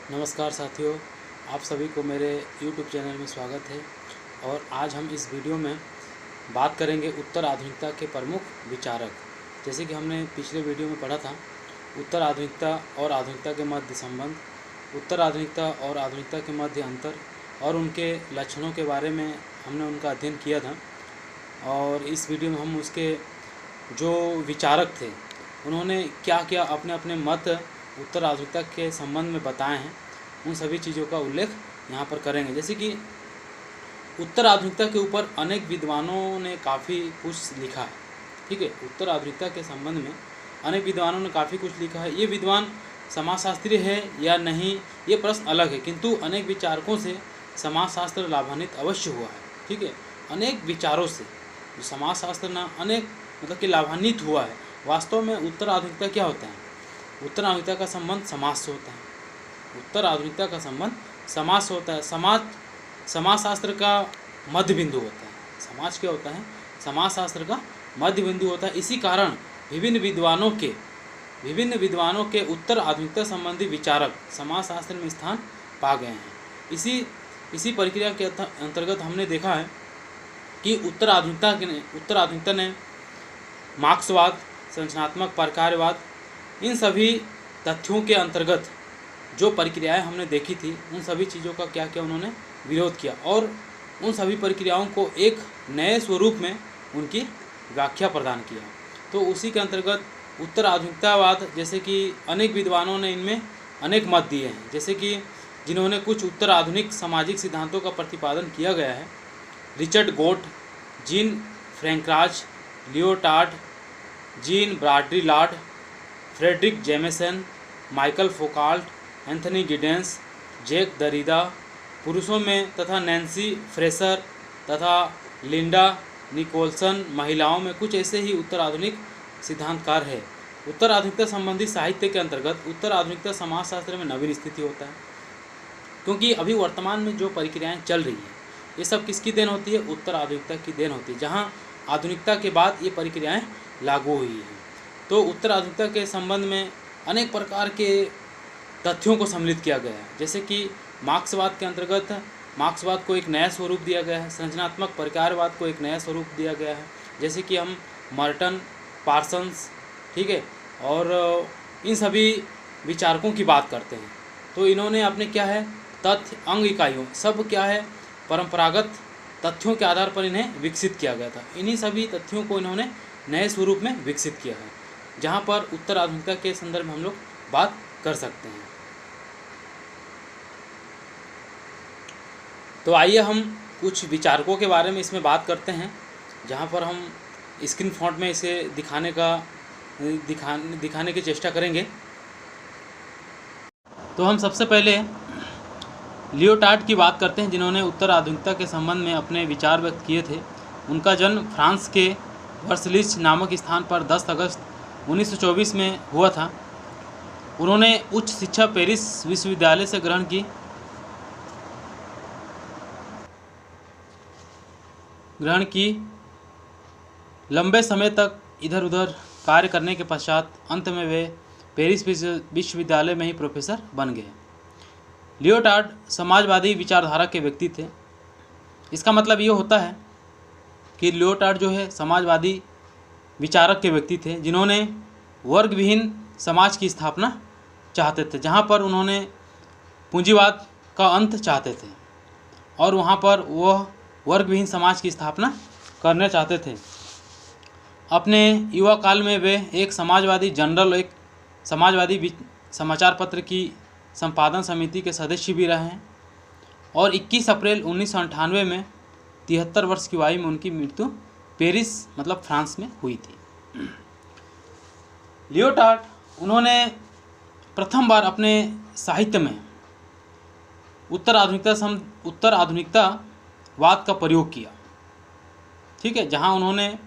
नमस्कार साथियों, आप सभी को मेरे YouTube चैनल में स्वागत है। और आज हम इस वीडियो में बात करेंगे उत्तर आधुनिकता के प्रमुख विचारक। जैसे कि हमने पिछले वीडियो में पढ़ा था उत्तर आधुनिकता और आधुनिकता के मध्य संबंध, उत्तर आधुनिकता और आधुनिकता के मध्य अंतर और उनके लक्षणों के बारे में हमने उनका अध्ययन किया था। और इस वीडियो में हम उसके जो विचारक थे उन्होंने क्या क्या अपने अपने मत उत्तर आधुनिकता के संबंध में बताए हैं, उन सभी चीज़ों का उल्लेख यहाँ पर करेंगे। जैसे कि उत्तर आधुनिकता के ऊपर अनेक विद्वानों ने काफ़ी कुछ लिखा है। ठीक है, उत्तर आधुनिकता के संबंध में अनेक विद्वानों ने काफ़ी कुछ लिखा है। ये विद्वान समाजशास्त्री है या नहीं, ये प्रश्न अलग है, किंतु अनेक विचारकों से समाजशास्त्र लाभान्वित अवश्य हुआ है। ठीक है, अनेक विचारों से जो समाजशास्त्र ना अनेक मतलब कि लाभान्वित हुआ है। वास्तव में उत्तर आधुनिकता क्या होता है? उत्तर आधुनिकता का संबंध समाज से होता है। उत्तर आधुनिकता का संबंध समाज से होता है। समाजशास्त्र का मध्य बिंदु होता है। समाज क्या होता है? समाजशास्त्र का मध्य बिंदु होता है। इसी कारण विभिन्न विद्वानों के उत्तर आधुनिकता संबंधी विचारक समाजशास्त्र में स्थान पा गए हैं। इसी प्रक्रिया के अंतर्गत हमने देखा है कि उत्तर आधुनिकता ने मार्क्सवाद, संरचनात्मक प्रकारवाद, इन सभी तथ्यों के अंतर्गत जो प्रक्रियाएं हमने देखी थी, उन सभी चीज़ों का क्या क्या उन्होंने विरोध किया और उन सभी प्रक्रियाओं को एक नए स्वरूप में उनकी व्याख्या प्रदान किया। तो उसी के अंतर्गत उत्तर आधुनिकतावाद, जैसे कि अनेक विद्वानों ने इनमें अनेक मत दिए हैं, जैसे कि जिन्होंने कुछ उत्तर आधुनिक सामाजिक सिद्धांतों का प्रतिपादन किया गया है। रिचर्ड गोट, जीन फ्रैंकराज, Lyotard, Jean Baudrillard, Fredric Jameson, Michael Foucault, Anthony Giddens, Jacques Derrida पुरुषों में तथा नैन्सी फ्रेशर तथा लिंडा निकोलसन महिलाओं में कुछ ऐसे ही उत्तर आधुनिक सिद्धांतकार है। उत्तर आधुनिकता संबंधी साहित्य के अंतर्गत उत्तर आधुनिकता समाजशास्त्र में नवीन स्थिति होता है, क्योंकि अभी वर्तमान में जो प्रक्रियाएँ चल रही हैं ये सब किसकी देन होती है? उत्तर आधुनिकता की देन होती है, जहाँ आधुनिकता के बाद ये प्रक्रियाएँ लागू हुई हैं। तो उत्तर आधुनिकता के संबंध में अनेक प्रकार के तथ्यों को सम्मिलित किया गया है। जैसे कि मार्क्सवाद के अंतर्गत मार्क्सवाद को एक नया स्वरूप दिया गया है, संरचनात्मक प्रकारवाद को एक नया स्वरूप दिया गया है। जैसे कि हम मर्टन, पार्सन्स, ठीक है, और इन सभी विचारकों की बात करते हैं तो इन्होंने अपने क्या है तथ्य, अंग इकाइयों, सब क्या है परंपरागत तथ्यों के आधार पर इन्हें विकसित किया गया था। इन्हीं सभी तथ्यों को इन्होंने नए स्वरूप में विकसित किया है, जहाँ पर उत्तर आधुनिकता के संदर्भ में हम लोग बात कर सकते हैं। तो आइए हम कुछ विचारकों के बारे में इसमें बात करते हैं, जहाँ पर हम स्क्रीन फॉन्ट में इसे दिखाने की चेष्टा करेंगे। तो हम सबसे पहले लियोटार्ड की बात करते हैं, जिन्होंने उत्तर आधुनिकता के संबंध में अपने विचार व्यक्त किए थे। उनका जन्म फ्रांस के वर्सलिस नामक स्थान पर 10 अगस्त 1924 में हुआ था। उन्होंने उच्च शिक्षा पेरिस विश्वविद्यालय से ग्रहण की। लंबे समय तक इधर उधर कार्य करने के पश्चात अंत में वे पेरिस विश्वविद्यालय में ही प्रोफेसर बन गए। लियोटार्ड समाजवादी विचारधारा के व्यक्ति थे। इसका मतलब ये होता है कि लियोटार्ड जो है समाजवादी विचारक के व्यक्ति थे, जिन्होंने वर्ग विहीन समाज की स्थापना चाहते थे, जहाँ पर उन्होंने पूंजीवाद का अंत चाहते थे और वहाँ पर वह वर्ग विहीन समाज की स्थापना करना चाहते थे। अपने युवा काल में वे एक समाजवादी जर्नल, एक समाजवादी समाचार पत्र की संपादन समिति के सदस्य भी रहे हैं और 21 अप्रैल 1998 में 73 वर्ष की आयु में उनकी मृत्यु पेरिस मतलब फ्रांस में हुई थी। लियोटार्ड उन्होंने प्रथम बार अपने साहित्य में उत्तर आधुनिकतावाद का प्रयोग किया। ठीक है, जहां उन्होंने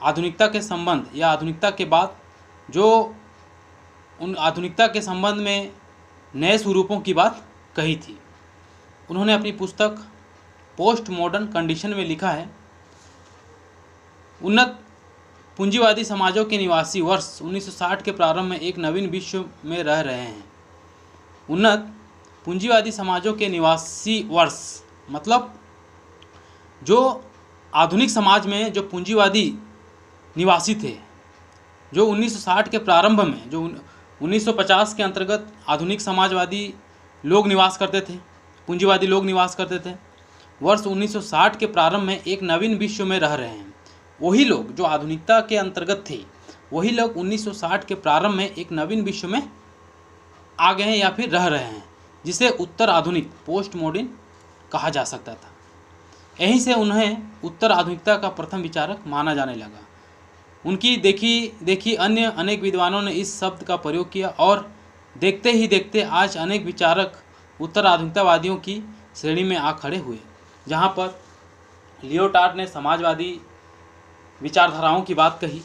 आधुनिकता के संबंध या आधुनिकता के बाद जो उन आधुनिकता के संबंध में नए स्वरूपों की बात कही थी। उन्होंने अपनी पुस्तक पोस्ट मॉडर्न कंडीशन में लिखा है, उन्नत पूंजीवादी समाजों के निवासी वर्ष 1960 के प्रारंभ में एक नवीन विश्व में रह रहे हैं। उन्नत पूंजीवादी समाजों के निवासी वर्ष, मतलब जो आधुनिक समाज में जो पूंजीवादी निवासी थे, जो 1960 के प्रारंभ में, जो 1950 के अंतर्गत आधुनिक समाजवादी लोग निवास करते थे, पूंजीवादी लोग निवास करते थे, वर्ष 1960 के प्रारंभ में एक नवीन विश्व में रह रहे हैं। वही लोग जो आधुनिकता के अंतर्गत थे, वही लोग 1960 के प्रारंभ में एक नवीन विश्व में आ गए हैं या फिर रह रहे हैं, जिसे उत्तर आधुनिक, पोस्ट मॉडर्न कहा जा सकता था। यहीं से उन्हें उत्तर आधुनिकता का प्रथम विचारक माना जाने लगा। उनकी देखी अन्य अनेक विद्वानों ने इस शब्द का प्रयोग किया और देखते ही देखते आज अनेक विचारक उत्तर आधुनिकतावादियों की श्रेणी में आ खड़े हुए। जहाँ पर लियोटार्ड ने समाजवादी विचारधाराओं की बात कही,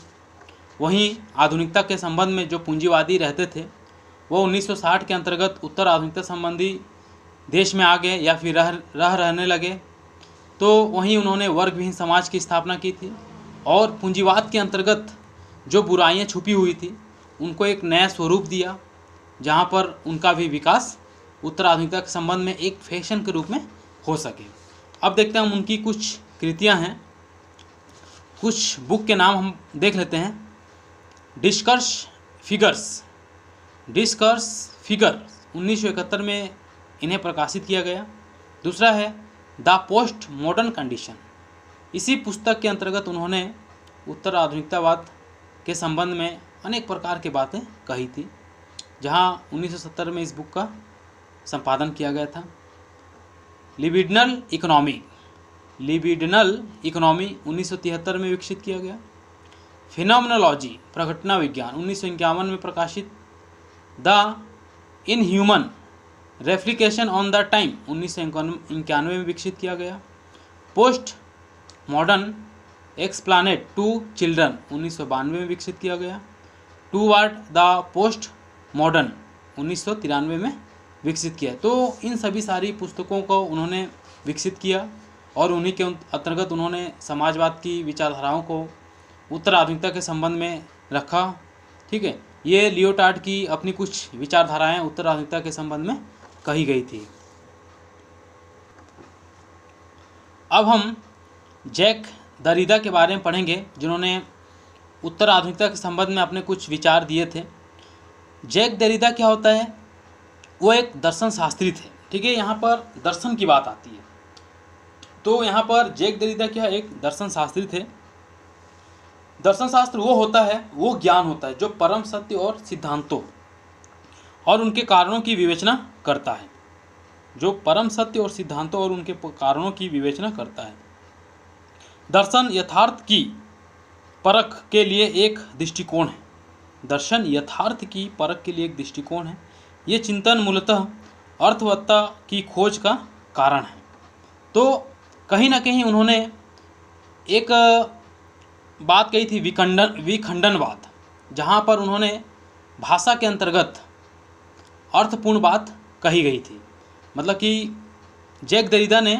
वहीं आधुनिकता के संबंध में जो पूंजीवादी रहते थे वो 1960 के अंतर्गत उत्तर आधुनिकता संबंधी देश में आ गए या फिर रहने लगे। तो वहीं उन्होंने वर्गविहीन समाज की स्थापना की थी और पूंजीवाद के अंतर्गत जो बुराइयां छुपी हुई थी उनको एक नया स्वरूप दिया, जहां पर उनका भी विकास उत्तर आधुनिकता के संबंध में एक फैशन के रूप में हो सके। अब देखते हैं हम उनकी कुछ कृतियां हैं, कुछ बुक के नाम हम देख लेते हैं। डिस्कर्स फिगर 1971 में इन्हें प्रकाशित किया गया। दूसरा है द पोस्ट मॉडर्न कंडीशन। इसी पुस्तक के अंतर्गत उन्होंने उत्तर आधुनिकतावाद के संबंध में अनेक प्रकार की बातें कही थी, जहां 1970 में इस बुक का संपादन किया गया था। लिबिडनल इकोनॉमी 1973 में विकसित किया गया। फिनोमेनोलॉजी, प्रघटना विज्ञान 1951 में प्रकाशित। The inhuman reflection on the time 1991 में विकसित किया गया। Postmodern explained to children 1992 में विकसित किया गया। टूवर्ड द पोस्ट मॉडर्न 1993 में विकसित किया। तो इन सभी सारी पुस्तकों को उन्होंने विकसित किया और उन्हीं के अंतर्गत उन्होंने समाजवाद की विचारधाराओं को उत्तर आधुनिकता के संबंध में रखा। ठीक है, ये लियोटार्ड की अपनी कुछ विचारधाराएं उत्तर आधुनिकता के संबंध में कही गई थी। अब हम जैक दरिदा के बारे में पढ़ेंगे, जिन्होंने उत्तर आधुनिकता के संबंध में अपने कुछ विचार दिए थे। जैक दरिदा क्या होता है? वो एक दर्शन शास्त्री थे। ठीक है, यहाँ पर दर्शन की बात आती है, तो यहाँ पर जैक दरिदा क्या एक दर्शन शास्त्री थे। दर्शन शास्त्र वो होता है, वो ज्ञान होता है जो परम सत्य और सिद्धांतों और उनके कारणों की विवेचना करता है, जो परम सत्य और सिद्धांतों और उनके कारणों की विवेचना करता है। दर्शन यथार्थ की परख के लिए एक दृष्टिकोण है। दर्शन यथार्थ की परख के लिए एक दृष्टिकोण है। ये चिंतन मूलतः अर्थवत्ता की खोज का कारण है। तो कहीं ना कहीं उन्होंने एक बात कही थी विखंडनवाद, जहाँ पर उन्होंने भाषा के अंतर्गत अर्थपूर्ण बात कही गई थी। मतलब कि जैक दरिदा ने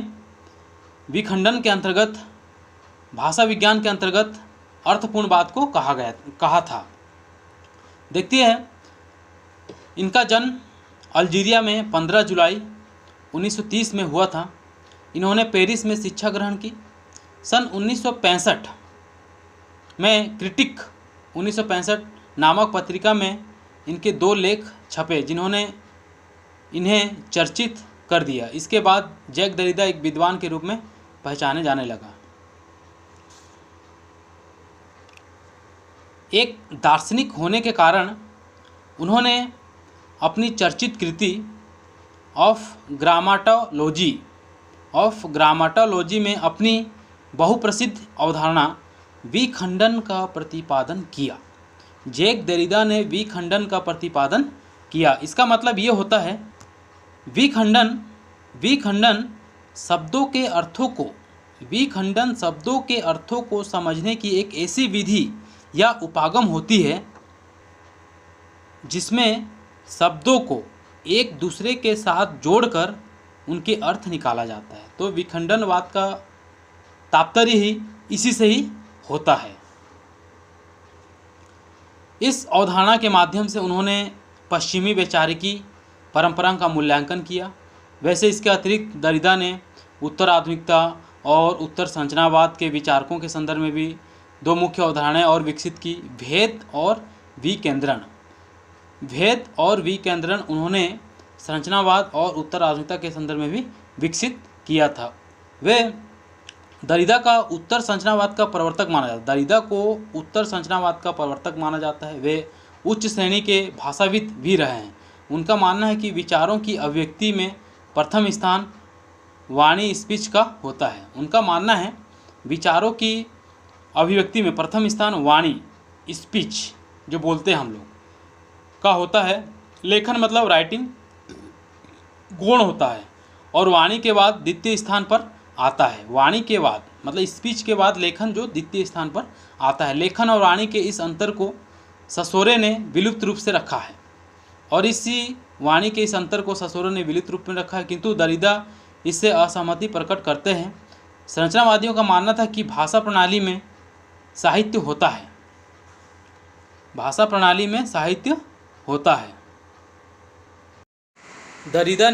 विखंडन के अंतर्गत, भाषा विज्ञान के अंतर्गत अर्थपूर्ण बात को कहा था। देखते हैं, इनका जन्म अल्जीरिया में 15 जुलाई 1930 में हुआ था। इन्होंने पेरिस में शिक्षा ग्रहण की। सन 1965 में क्रिटिक 1965 नामक पत्रिका में इनके 2 लेख छपे, जिन्होंने इन्हें चर्चित कर दिया। इसके बाद जैक दरिदा एक विद्वान के रूप में पहचाने जाने लगा। एक दार्शनिक होने के कारण उन्होंने अपनी चर्चित कृति ऑफ ग्रामाटोलॉजी में अपनी बहुप्रसिद्ध अवधारणा विखंडन का प्रतिपादन किया। जैक दरिदा ने विखंडन का प्रतिपादन किया। इसका मतलब ये होता है, विखंडन शब्दों के अर्थों को समझने की एक ऐसी विधि या उपागम होती है जिसमें शब्दों को एक दूसरे के साथ जोड़कर उनके अर्थ निकाला जाता है। तो विखंडनवाद का तात्पर्य ही इसी से ही होता है। इस अवधारणा के माध्यम से उन्होंने पश्चिमी वैचारिकी परंपरा का मूल्यांकन किया। वैसे इसके अतिरिक्त दरिदा ने उत्तर आधुनिकता और उत्तर संरचनावाद के विचारकों के संदर्भ में भी दो मुख्य अवधारणाएं और विकसित की, भेद और विकेंद्रण। भेद और विकेंद्रण उन्होंने संरचनावाद और उत्तर आधुनिकता के संदर्भ में भी विकसित किया था। वे दरिदा का उत्तर संरचनावाद का प्रवर्तक माना जाता है। दरिदा को उत्तर संरचनावाद का प्रवर्तक माना जाता है। वे उच्च श्रेणी के भाषाविद भी रहे हैं। उनका मानना है कि विचारों की अभिव्यक्ति में प्रथम स्थान वाणी स्पीच का होता है। उनका मानना है विचारों की अभिव्यक्ति में प्रथम स्थान वाणी स्पीच जो बोलते हैं हम लोग का होता है। लेखन मतलब राइटिंग गौण होता है और वाणी के बाद द्वितीय स्थान पर आता है। वाणी के बाद मतलब स्पीच के बाद लेखन जो द्वितीय स्थान पर आता है। लेखन और वाणी के इस अंतर को ससोरे ने विलुप्त रूप से रखा है और इसी वाणी के इस अंतर को ससोरे ने विलुप्त रूप में रखा है, किंतु दरिदा इससे असहमति प्रकट करते हैं। संरचनावादियों का मानना था कि भाषा प्रणाली में साहित्य होता है। भाषा प्रणाली में साहित्य होता है। दरिदा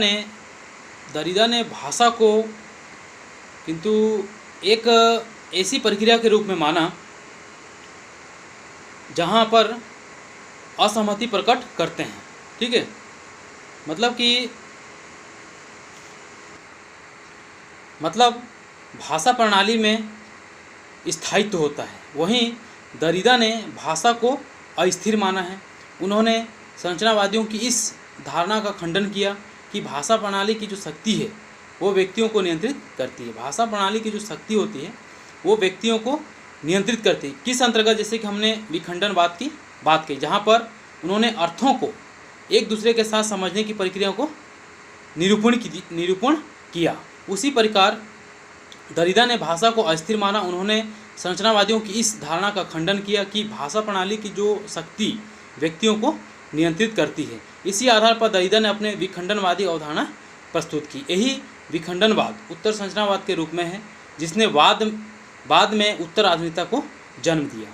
ने भाषा को किंतु एक ऐसी प्रक्रिया के रूप में माना जहाँ पर असहमति प्रकट करते हैं। ठीक है, मतलब भाषा प्रणाली में स्थायित्व होता है। वहीं दरिदा ने भाषा को अस्थिर माना है। उन्होंने संरचनावादियों की इस धारणा का खंडन किया कि भाषा प्रणाली की जो शक्ति है वो व्यक्तियों को नियंत्रित करती है। भाषा प्रणाली की जो शक्ति होती है वो व्यक्तियों को नियंत्रित करती है। किस अंतर्गत? जैसे कि हमने विखंडनवाद की बात की, जहाँ पर उन्होंने अर्थों को एक दूसरे के साथ समझने की प्रक्रिया को निरूपण किया। उसी प्रकार दरिदा ने भाषा को अस्थिर माना। उन्होंने संरचनावादियों की इस धारणा का खंडन किया कि भाषा प्रणाली की जो शक्ति व्यक्तियों को नियंत्रित करती है। इसी आधार पर दरिदा ने अपने विखंडनवादी अवधारणा प्रस्तुत की। यही विखंडनवाद उत्तर संरचनावाद के रूप में है, जिसने बाद में उत्तर आधुनिकता को जन्म दिया।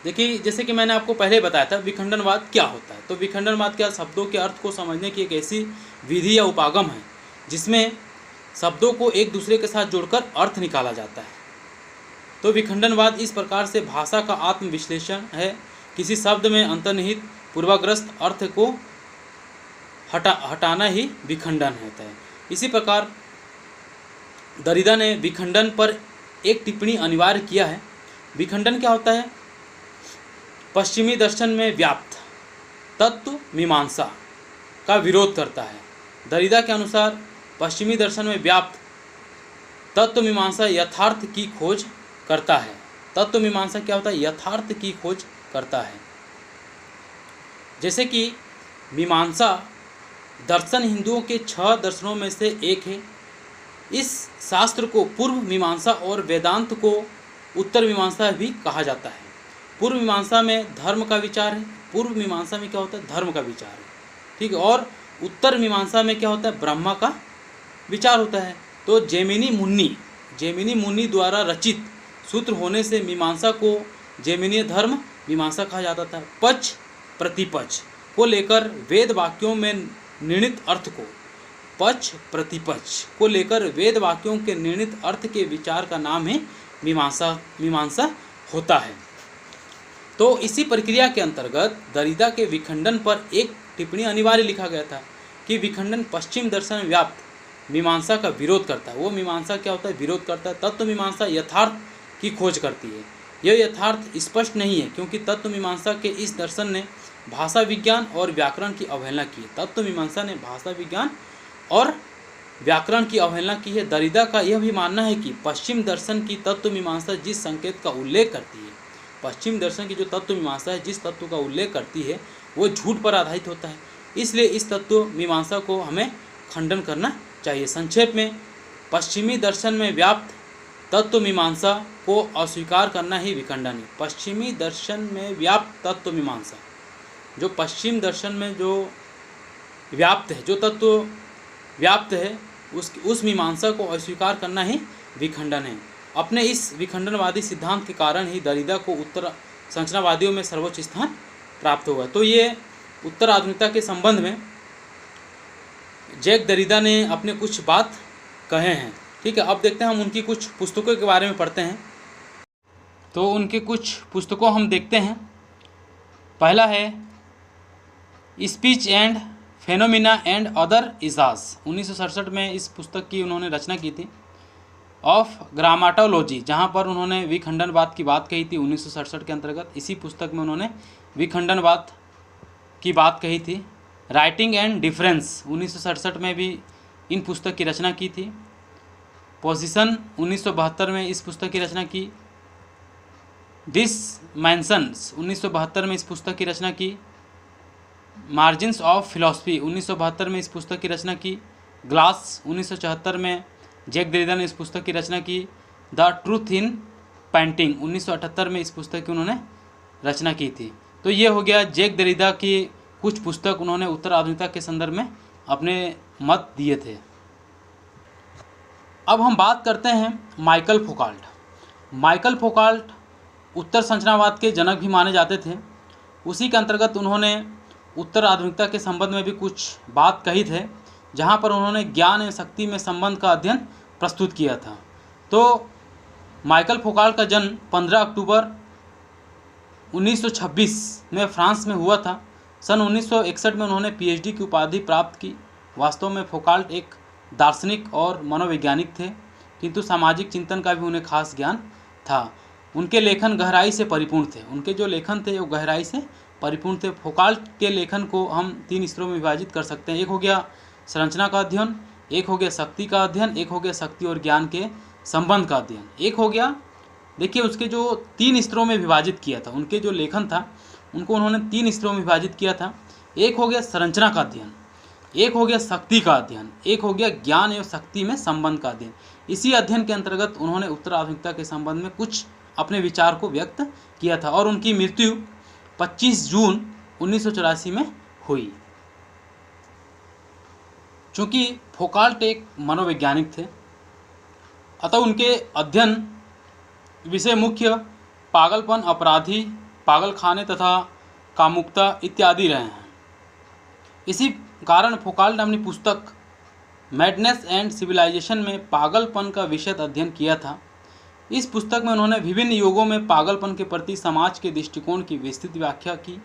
देखिए, जैसे कि मैंने आपको पहले बताया था विखंडनवाद क्या होता है। तो विखंडनवाद क्या शब्दों के अर्थ को समझने की एक ऐसी विधि या उपागम है जिसमें शब्दों को एक दूसरे के साथ जोड़कर अर्थ निकाला जाता है। तो विखंडनवाद इस प्रकार से भाषा का आत्मविश्लेषण है। किसी शब्द में अंतर्निहित पूर्वाग्रस्त अर्थ को हटाना ही विखंडन होता है। इसी प्रकार दरिदा ने विखंडन पर एक टिप्पणी अनिवार्य किया है। विखंडन क्या होता है? पश्चिमी दर्शन में व्याप्त तत्व मीमांसा का विरोध करता है। दरिदा के अनुसार पश्चिमी दर्शन में व्याप्त तत्व मीमांसा यथार्थ की खोज करता है। तत्व मीमांसा क्या होता है? यथार्थ की खोज करता है। जैसे कि मीमांसा दर्शन हिंदुओं के 6 दर्शनों में से एक है। इस शास्त्र को पूर्व मीमांसा और वेदांत को उत्तर मीमांसा भी कहा जाता है। पूर्व मीमांसा में धर्म का विचार है। पूर्व मीमांसा में क्या होता है? धर्म का विचार है। ठीक है, और उत्तर मीमांसा में क्या होता है? ब्रह्मा का विचार होता है। तो जैमिनी मुनि द्वारा रचित सूत्र होने से मीमांसा को जैमिनीय धर्म मीमांसा कहा जाता था। पक्ष प्रतिपक्ष को लेकर वेद वाक्यों में निर्णित अर्थ को पक्ष प्रतिपक्ष को लेकर वेद वाक्यों के निर्णित अर्थ के विचार का नाम ही मीमांसा होता है। तो इसी प्रक्रिया के अंतर्गत दरिदा के विखंडन पर एक टिप्पणी अनिवार्य लिखा गया था कि विखंडन पश्चिम दर्शन में व्याप्त मीमांसा का विरोध करता है। वो मीमांसा क्या होता है? विरोध करता है। तत्व मीमांसा यथार्थ की खोज करती है। यह यथार्थ स्पष्ट नहीं है क्योंकि तत्व मीमांसा के इस दर्शन ने भाषा विज्ञान और व्याकरण की अवहेलना की है। तत्व मीमांसा ने भाषा विज्ञान और व्याकरण की अवहेलना की है। दरिदा का यह भी मानना है कि पश्चिम दर्शन की तत्व मीमांसा जिस संकेत का उल्लेख करती है, पश्चिम दर्शन की जो तत्व मीमांसा है जिस तत्व का उल्लेख करती है वो झूठ पर आधारित होता है। इसलिए इस तत्व मीमांसा को हमें खंडन करना चाहिए। संक्षेप में पश्चिमी दर्शन में व्याप्त तत्व मीमांसा को अस्वीकार करना ही विखंडन है। पश्चिमी दर्शन में व्याप्त तत्व मीमांसा, जो पश्चिम दर्शन में जो व्याप्त है, जो तत्व व्याप्त है, उस मीमांसा को अस्वीकार करना ही विखंडन है। अपने इस विखंडनवादी सिद्धांत के कारण ही दरिदा को उत्तर संरचनावादियों में सर्वोच्च स्थान प्राप्त होगा। तो ये उत्तर आधुनिकता के संबंध में जैक दरिदा ने अपने कुछ बात कहे हैं। ठीक है, अब देखते हैं हम उनकी कुछ पुस्तकों के बारे में पढ़ते हैं। तो उनके कुछ पुस्तकों हम देखते हैं। पहला है speech and phenomena and other essays, 1967 में इस पुस्तक की उन्होंने रचना की थी। ऑफ ग्रामाटोलॉजी, जहाँ पर उन्होंने विखंडनवाद की बात कही थी 1967 के अंतर्गत। इसी पुस्तक में उन्होंने विखंडनवाद की बात कही थी। राइटिंग एंड डिफरेंस, 1967 में भी इन पुस्तक की रचना की थी। पोजीशन, 1972 में इस पुस्तक की रचना की। डिसमेंशंस, 1972 में इस पुस्तक की रचना की। मार्जिन्स ऑफ फिलॉसफी, 1972 में इस पुस्तक की रचना की। ग्लास, 1974 में जैक दरिदा ने इस पुस्तक की रचना की। द ट्रूथ इन पेंटिंग, 1978 में इस पुस्तक की उन्होंने रचना की थी। तो ये हो गया जैक दरिदा की कुछ पुस्तक, उन्होंने उत्तर आधुनिकता के संदर्भ में अपने मत दिए थे। अब हम बात करते हैं माइकल फौकॉल्ट। माइकल फौकॉल्ट उत्तर संरचनावाद के जनक भी माने जाते थे। उसी के अंतर्गत उन्होंने उत्तर आधुनिकता के संबंध में भी कुछ बात कही थे, जहाँ पर उन्होंने ज्ञान एवं शक्ति में संबंध का अध्ययन प्रस्तुत किया था। तो माइकल फौकॉल्ट का जन्म 15 अक्टूबर 1926 में फ्रांस में हुआ था। सन 1961 में उन्होंने पीएचडी की उपाधि प्राप्त की। वास्तव में फौकॉल्ट एक दार्शनिक और मनोवैज्ञानिक थे, किंतु सामाजिक चिंतन का भी उन्हें खास ज्ञान था। उनके लेखन गहराई से परिपूर्ण थे। उनके जो लेखन थे वो गहराई से परिपूर्ण थे। फौकॉल्ट के लेखन को हम 3 स्तरों में विभाजित कर सकते हैं। एक हो गया संरचना का अध्ययन, एक हो गया शक्ति का अध्ययन, एक हो गया शक्ति और ज्ञान के संबंध का अध्ययन। एक हो गया, देखिए उसके जो 3 स्तरों में विभाजित किया था, उनके जो लेखन था उनको उन्होंने 3 स्तरों में विभाजित किया था। एक हो गया संरचना का अध्ययन, एक हो गया शक्ति का अध्ययन, एक हो गया ज्ञान एवं शक्ति में संबंध का अध्ययन। इसी अध्ययन के अंतर्गत उन्होंने उत्तर आधुनिकता के संबंध में कुछ अपने विचार को व्यक्त किया था और उनकी मृत्यु 25 जून 1984 में हुई। चूँकि फौकॉल्ट एक मनोवैज्ञानिक थे, अतः उनके अध्ययन विषय मुख्य पागलपन, अपराधी, पागलखाने तथा कामुकता इत्यादि रहे हैं। इसी कारण फौकॉल्ट ने अपनी पुस्तक मैडनेस एंड सिविलाइजेशन में पागलपन का विशद अध्ययन किया था। इस पुस्तक में उन्होंने विभिन्न युगों में पागलपन के प्रति समाज के दृष्टिकोण की विस्तृत व्याख्या की।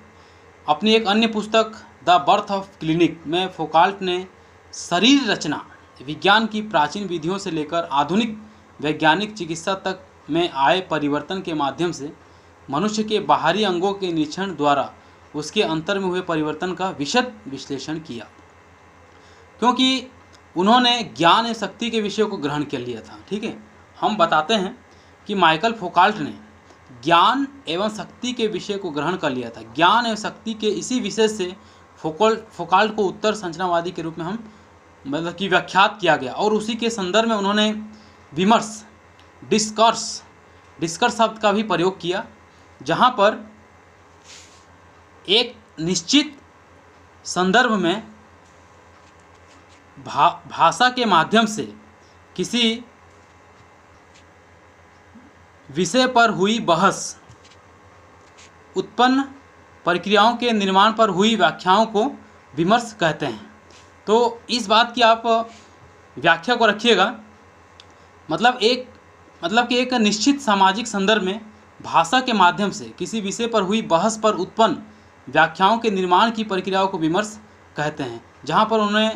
अपनी एक अन्य पुस्तक द बर्थ ऑफ क्लिनिक में फौकॉल्ट ने शरीर रचना विज्ञान की प्राचीन विधियों से लेकर आधुनिक वैज्ञानिक चिकित्सा तक में आए परिवर्तन के माध्यम से मनुष्य के बाहरी अंगों के निरीक्षण द्वारा उसके अंतर में हुए परिवर्तन का विशद विश्लेषण किया। क्योंकि उन्होंने ज्ञान एवं शक्ति के विषय को ग्रहण कर लिया था। ठीक है, हम बताते हैं कि माइकल फौकॉल्ट ने ज्ञान एवं शक्ति के विषय को ग्रहण कर लिया था। ज्ञान एवं शक्ति के इसी विषय से फौकॉल्ट को उत्तर संरचनावादी के रूप में हम मतलब कि व्याख्यात किया गया और उसी के संदर्भ में उन्होंने विमर्श, डिस्कर्स शब्द का भी प्रयोग किया, जहाँ पर एक निश्चित संदर्भ में भाषा के माध्यम से किसी विषय पर हुई बहस, उत्पन्न प्रक्रियाओं के निर्माण पर हुई व्याख्याओं को विमर्श कहते हैं। तो इस बात की आप व्याख्या को रखिएगा, मतलब कि एक निश्चित सामाजिक संदर्भ में भाषा के माध्यम से किसी विषय पर हुई बहस पर उत्पन्न व्याख्याओं के निर्माण की प्रक्रियाओं को विमर्श कहते हैं। जहाँ पर उन्होंने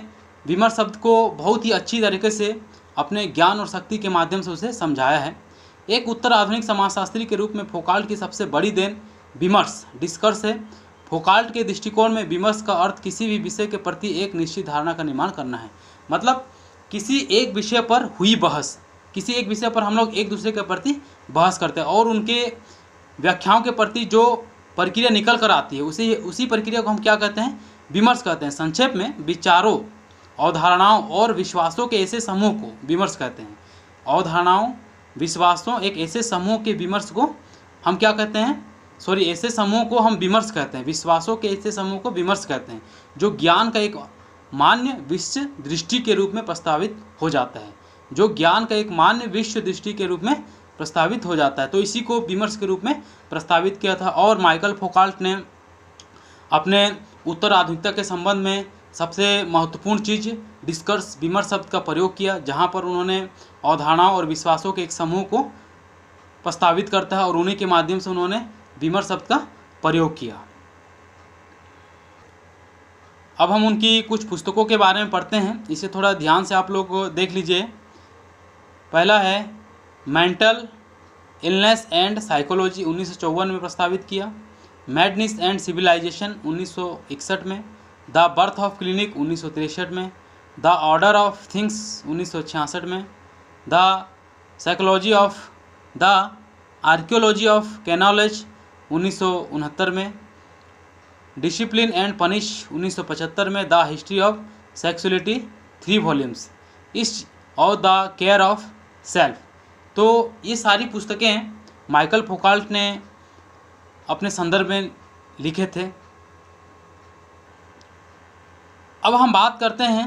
विमर्श शब्द को बहुत ही अच्छी तरीके से अपने ज्ञान और शक्ति के माध्यम से उसे समझाया है। एक उत्तर आधुनिक समाजशास्त्री के रूप में फौकॉल्ट की सबसे बड़ी देन विमर्श, डिस्कर्स है। फौकॉल्ट के दृष्टिकोण में विमर्श का अर्थ किसी भी विषय के प्रति एक निश्चित धारणा का निर्माण करना है। मतलब किसी एक विषय पर हुई बहस, किसी एक विषय पर हम लोग एक दूसरे के प्रति बहस करते हैं और उनके व्याख्याओं के प्रति जो प्रक्रिया निकल कर आती है उसी प्रक्रिया को हम क्या कहते हैं, विमर्श कहते हैं। संक्षेप में विचारों, अवधारणाओं और विश्वासों के ऐसे समूह को विमर्श कहते हैं। अवधारणाओं, विश्वासों एक ऐसे समूह के विमर्श को हम क्या कहते हैं, ऐसे समूह को हम विमर्श कहते हैं। विश्वासों के ऐसे समूह को विमर्श कहते हैं जो ज्ञान का एक मान्य विश्व दृष्टि के रूप में प्रस्तावित हो जाता है, जो ज्ञान का एक मान्य विश्व दृष्टि के रूप में प्रस्तावित हो जाता है। तो इसी को विमर्श के रूप में प्रस्तावित किया था। और माइकल फौकाल्ट ने अपने उत्तर आधुनिकता के संबंध में सबसे महत्वपूर्ण चीज़ डिस्कर्स विमर्श शब्द का प्रयोग किया, जहाँ पर उन्होंने अवधारणाओं और विश्वासों के एक समूह को प्रस्तावित करता है और उन्हीं के माध्यम से उन्होंने विमर्श शब्द का प्रयोग किया। अब हम उनकी कुछ पुस्तकों के बारे में पढ़ते हैं, इसे थोड़ा ध्यान से आप लोग देख लीजिए। पहला है मेंटल इलनेस एंड साइकोलॉजी 1954 में प्रस्तावित किया। मैडनेस एंड सिविलाइजेशन 1961 में। द बर्थ ऑफ क्लिनिक 1963 में। द ऑर्डर ऑफ थिंग्स 1966 में। The psychology of the archaeology of कैनोलॉजी 1969 में। डिसिप्लिन एंड पनिश 1975 में। The history of sexuality 3 volumes इस और द केयर ऑफ सेल्फ। तो ये सारी पुस्तकें माइकल फौकाल्ट ने अपने संदर्भ में लिखे थे। अब हम बात करते हैं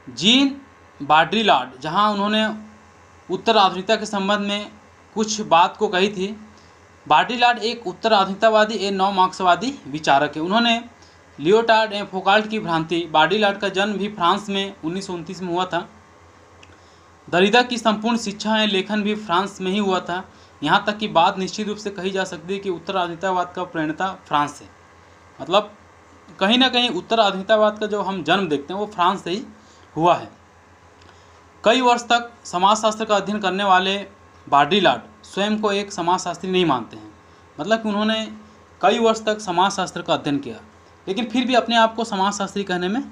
जीन बाड्रिलार्ड, जहां उन्होंने उत्तर आधुनिकता के संबंध में कुछ बात को कही थी। बाड्रिलार्ड एक उत्तर आधुनिकतावादी एवं नव मार्क्सवादी विचारक है। उन्होंने लियोटार्ड एवं फौकाल्ट की भ्रांति। बाड्रिलार्ड का जन्म भी फ्रांस में 1929 में हुआ था। दरिदा की संपूर्ण शिक्षा एवं लेखन भी फ्रांस में ही हुआ था। यहाँ तक कि बात निश्चित रूप से कही जा सकती है कि उत्तर आधुनिकतावाद का प्रेरणा फ्रांस से, मतलब कहीं ना कहीं उत्तर आधुनिकतावाद का जो हम जन्म देखते हैं वो फ्रांस से ही हुआ है। कई वर्ष तक समाजशास्त्र का अध्ययन करने वाले बाड्रिलार्ड स्वयं को एक समाजशास्त्री नहीं मानते हैं, मतलब कि उन्होंने कई वर्ष तक समाजशास्त्र का अध्ययन किया लेकिन फिर भी अपने आप को समाजशास्त्री कहने में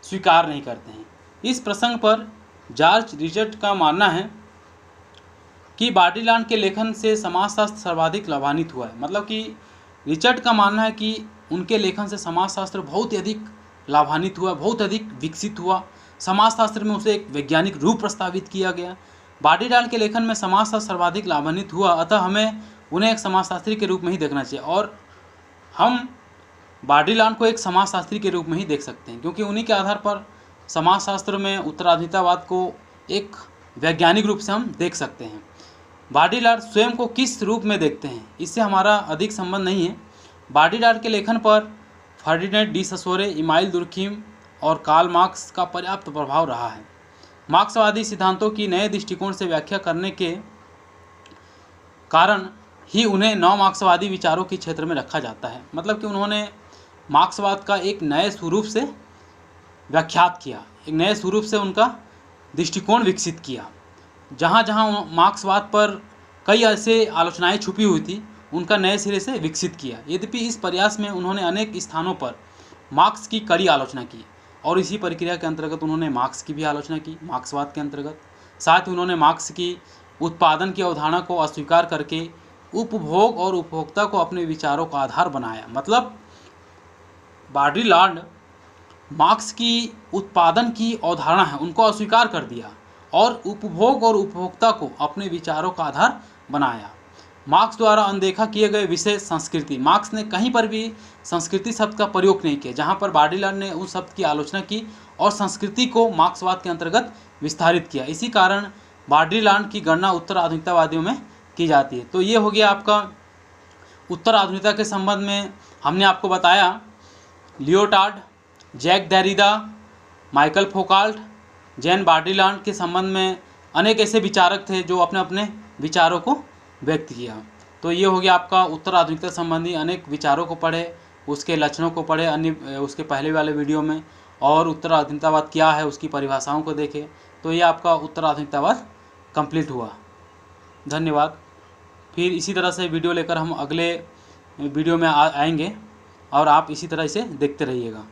स्वीकार नहीं करते हैं। इस प्रसंग पर जॉर्ज रिचर्ड का मानना है कि बाड्रिलार्ड के लेखन से समाजशास्त्र सर्वाधिक लाभान्वित हुआ है, मतलब कि रिचर्ड का मानना है कि उनके लेखन से समाजशास्त्र बहुत ही अधिक लाभान्वित हुआ, बहुत अधिक विकसित हुआ। समाजशास्त्र में उसे एक वैज्ञानिक रूप प्रस्तावित किया गया। बाड्रिलार्ड के लेखन में समाजशास्त्र सर्वाधिक लाभान्वित हुआ, अतः हमें उन्हें एक समाजशास्त्री के रूप में ही देखना चाहिए और हम बाड्रिलार्ड को एक समाजशास्त्री के रूप में ही देख सकते हैं, क्योंकि उन्हीं के आधार पर समाजशास्त्र में उत्तराधिकारवाद को एक वैज्ञानिक रूप से हम देख सकते हैं। बाड्रिलार्ड स्वयं को किस रूप में देखते हैं इससे हमारा अधिक संबंध नहीं है। बाड्रिलार्ड के लेखन पर फर्डिनेंड डी ससोरे, इमाइल दुर्खीम और कार्ल मार्क्स का पर्याप्त प्रभाव रहा है। मार्क्सवादी सिद्धांतों की नए दृष्टिकोण से व्याख्या करने के कारण ही उन्हें नव मार्क्सवादी विचारों के क्षेत्र में रखा जाता है, मतलब कि उन्होंने मार्क्सवाद का एक नए स्वरूप से व्याख्यात किया, एक नए स्वरूप से उनका दृष्टिकोण विकसित किया। जहाँ जहाँ मार्क्सवाद पर कई ऐसे आलोचनाएं छुपी हुई थी उनका नए सिरे से विकसित किया। यद्यपि इस प्रयास में उन्होंने अनेक स्थानों पर मार्क्स की कड़ी आलोचना की और इसी प्रक्रिया के अंतर्गत उन्होंने मार्क्स की भी आलोचना की मार्क्सवाद के अंतर्गत। साथ ही उन्होंने मार्क्स की उत्पादन की अवधारणा को अस्वीकार करके उपभोग और उपभोक्ता को अपने विचारों का आधार बनाया। मतलब बाड्रिलार्ड मार्क्स की उत्पादन की अवधारणा है उनको अस्वीकार कर दिया और उपभोग और उपभोक्ता को अपने विचारों का आधार बनाया। मार्क्स द्वारा अनदेखा किए गए विषय संस्कृति। मार्क्स ने कहीं पर भी संस्कृति शब्द का प्रयोग नहीं किया, जहां पर बाड्रिलार्ड ने उस शब्द की आलोचना की और संस्कृति को मार्क्सवाद के अंतर्गत विस्तारित किया। इसी कारण बाड्रिलार्ड की गणना उत्तर आधुनिकतावादियों में की जाती है। तो ये हो गया आपका उत्तर आधुनिकता के संबंध में हमने आपको बताया लियोटार्ड, जैक देरिडा, माइकल फौकाल्ट, जैन बाड्रिलार्ड के संबंध में अनेक ऐसे विचारक थे जो अपने अपने विचारों को व्यक्त किया। तो ये हो गया आपका उत्तर आधुनिकता संबंधी अनेक विचारों को पढ़े, उसके लक्षणों को पढ़े अन्य उसके पहले वाले वीडियो में, और उत्तर आधुनिकतावाद क्या है उसकी परिभाषाओं को देखे। तो ये आपका उत्तर आधुनिकतावाद कंप्लीट हुआ। धन्यवाद। फिर इसी तरह से वीडियो लेकर हम अगले वीडियो में आएंगे और आप इसी तरह इसे देखते रहिएगा।